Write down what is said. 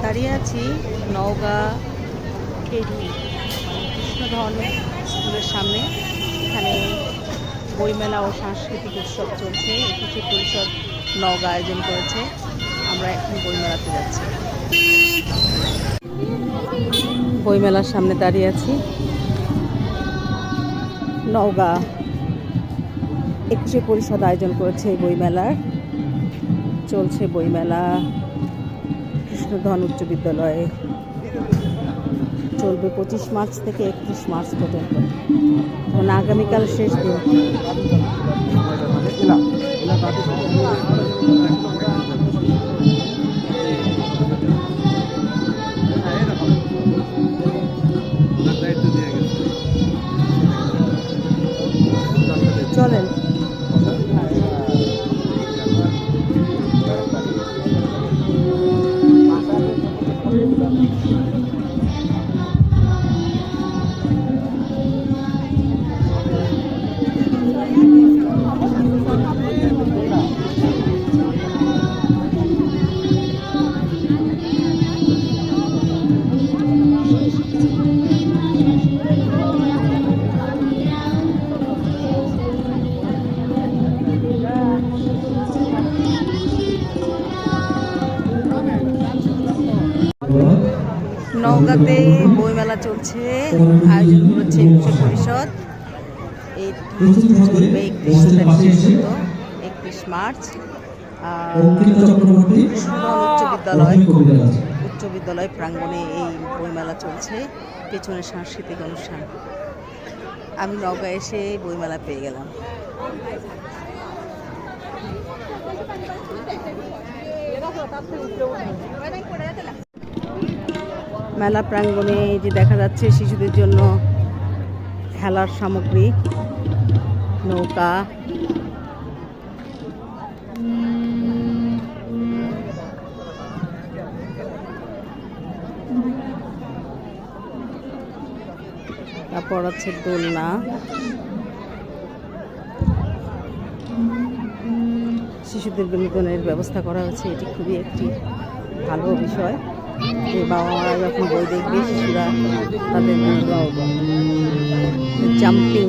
দাঁড়িয়ে আছি নওগাঁ কেডি কৃষ্ণধন স্কুলের সামনে। এখানে বইমেলা ও সাংস্কৃতিক উৎসব চলছে। একুশে পরিষদ নওগাঁ আয়োজন করেছে। আমরা এখন বইমেলাতে যাচ্ছি। বইমেলার সামনে দাঁড়িয়ে আছি। নওগাঁ একুশে পরিষদ আয়োজন করেছে এই বইমেলার। চলছে বইমেলা কৃষ্ণধন উচ্চ বিদ্যালয়ে। চলবে 25 মার্চ থেকে 31 মার্চ পর্যন্ত। মানে আগামীকাল শেষ দিন। চলেন। নওগাঁতে বইমেলা চলছে, আয়োজন করেছে একুশে পরিষদ। এটি চলবে 31 তারিখ পর্যন্ত, 31 মার্চ। উচ্চ বিদ্যালয় প্রাঙ্গণে এই বইমেলা চলছে। পেছনে সাংস্কৃতিক অনুষ্ঠান। আমি নওগাঁ এসে বইমেলা পেয়ে গেলাম। মেলা প্রাঙ্গণে যে দেখা যাচ্ছে শিশুদের জন্য খেলার সামগ্রী, নৌকা, তারপর আছে দোলনা। শিশুদের বিনোদনের ব্যবস্থা করা হয়েছে। এটি খুবই একটি ভালো বিষয় যে বাবা মারা যখন বই দেখবে শিশুরা তাদের জাম্পিং